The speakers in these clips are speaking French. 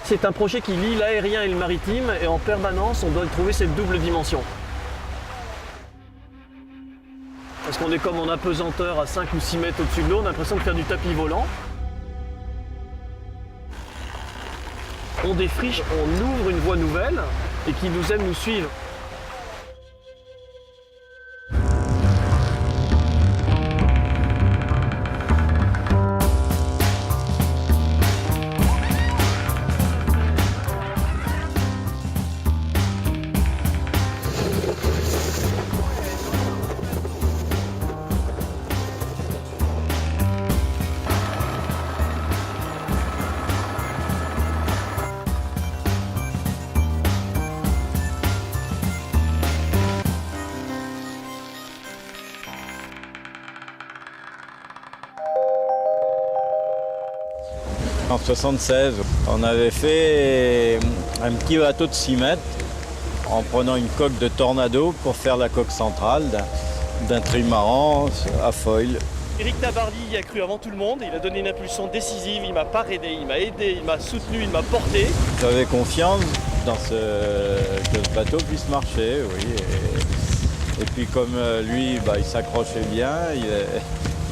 C'est un projet qui lie l'aérien et le maritime et en permanence on doit trouver cette double dimension. Parce qu'on est comme en apesanteur à 5 ou 6 mètres au-dessus de l'eau, on a l'impression de faire du tapis volant. On défriche, on ouvre une voie nouvelle et qui nous aime nous suivre. En 1976, on avait fait un petit bateau de 6 mètres en prenant une coque de Tornado pour faire la coque centrale d'un trimaran à foil. Éric Tabarly y a cru avant tout le monde, il a donné une impulsion décisive, il m'a parrainé, il m'a aidé, il m'a soutenu, il m'a porté. J'avais confiance dans que ce bateau puisse marcher, oui. Et puis comme lui, il s'accrochait bien,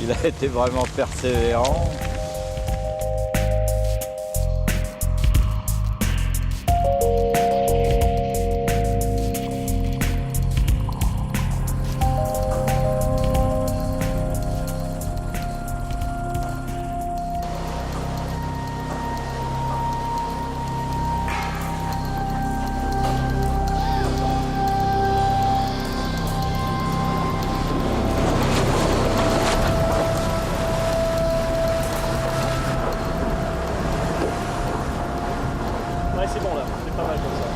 il a été vraiment persévérant. Ouais, c'est bon là, c'est pas mal comme ça.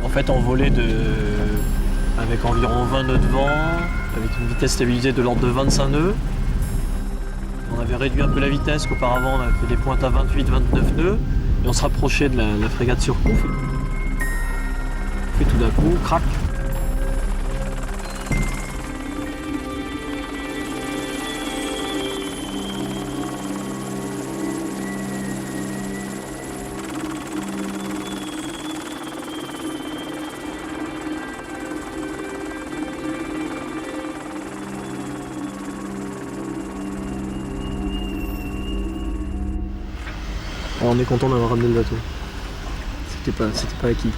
En fait, on volait avec environ 20 nœuds de vent, avec une vitesse stabilisée de l'ordre de 25 nœuds. On avait réduit un peu la vitesse, qu'auparavant on avait fait des pointes à 28-29 nœuds, et on se rapprochait de la frégate Surcouf. Et tout d'un coup, crac. Alors on est content d'avoir ramené le bateau. C'était pas acquis.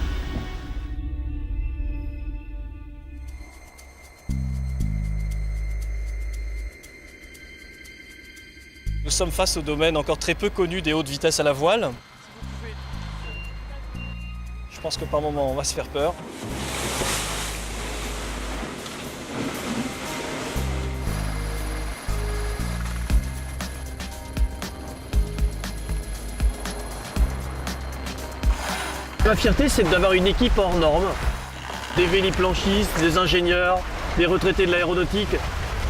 Nous sommes face au domaine encore très peu connu des hautes vitesses à la voile. Je pense que par moment on va se faire peur. Ma fierté, c'est d'avoir une équipe hors norme, des véliplanchistes, des ingénieurs, des retraités de l'aéronautique.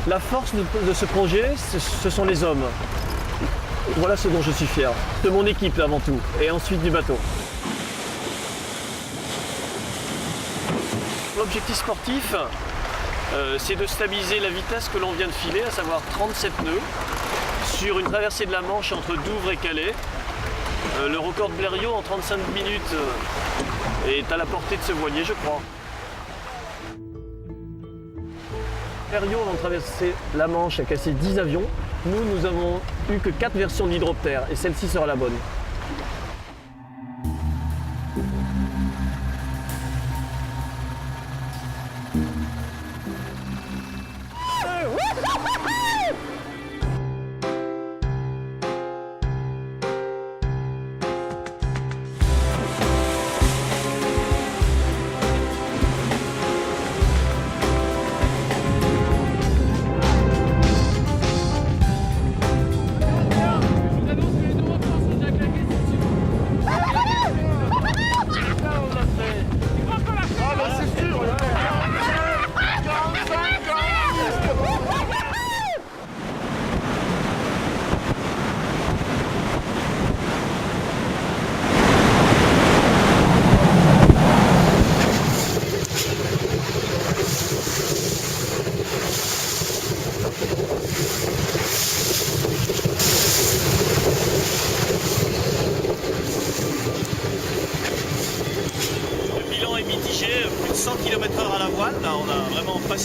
La force de ce projet, ce sont les hommes. Voilà ce dont je suis fier, de mon équipe avant tout, et ensuite du bateau. L'objectif sportif, c'est de stabiliser la vitesse que l'on vient de filer, à savoir 37 nœuds, sur une traversée de la Manche entre Douvres et Calais. Le record de Blériot en 35 minutes est à la portée de ce voilier, je crois. Blériot, avant de traverser la Manche, a cassé 10 avions. Nous avons eu que 4 versions d'hydroptère et celle-ci sera la bonne.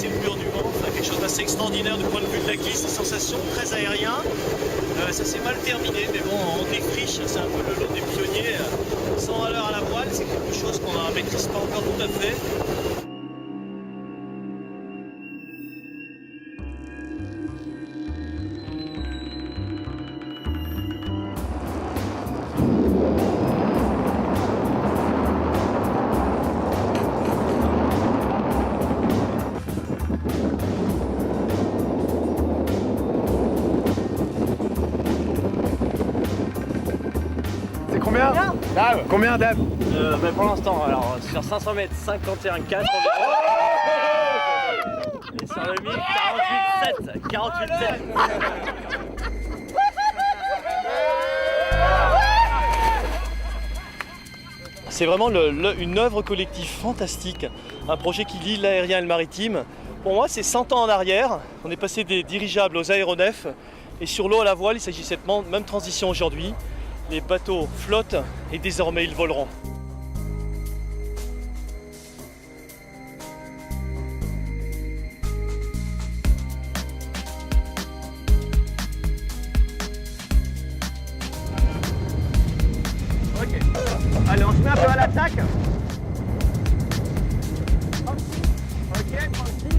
ces murs du vent. Enfin, quelque chose d'assez extraordinaire du point de vue de la glisse, des sensations très aérien. Ça s'est mal terminé, mais bon, on défriche, c'est un peu le lot des pionniers. 100 à l'heure à la voile, c'est quelque chose qu'on ne maîtrise pas encore tout à fait. Combien Dave. Combien Dave? Pour l'instant, alors sur 500 mètres, 51,4 environ. Et sur le 1000, 48,7. 48,7. C'est vraiment une œuvre collective fantastique, un projet qui lie l'aérien et le maritime. Pour moi, c'est 100 ans en arrière. On est passé des dirigeables aux aéronefs et sur l'eau à la voile, il s'agissait de même transition aujourd'hui. Les bateaux flottent et désormais ils voleront. Ok, allez on se met un peu à l'attaque. Ok, 36.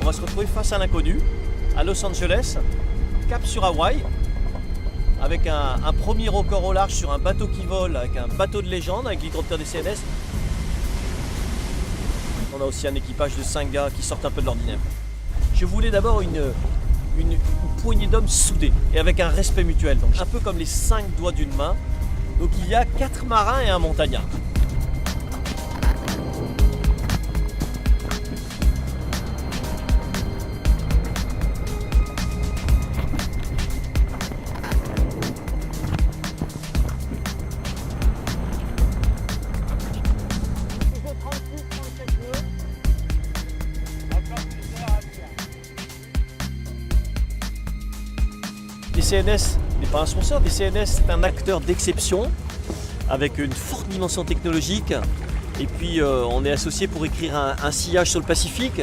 On va se retrouver face à l'inconnu, à Los Angeles, cap sur Hawaï, avec un premier record au large sur un bateau qui vole, avec un bateau de légende, avec l'hydroptère des CNS. On a aussi un équipage de 5 gars qui sortent un peu de l'ordinaire. Je voulais d'abord une poignée d'hommes soudés et avec un respect mutuel, donc un peu comme les 5 doigts d'une main. Donc il y a 4 marins et un montagnard. DCNS n'est pas un sponsor, DCNS c'est un acteur d'exception avec une forte dimension technologique et puis on est associé pour écrire un sillage sur le Pacifique.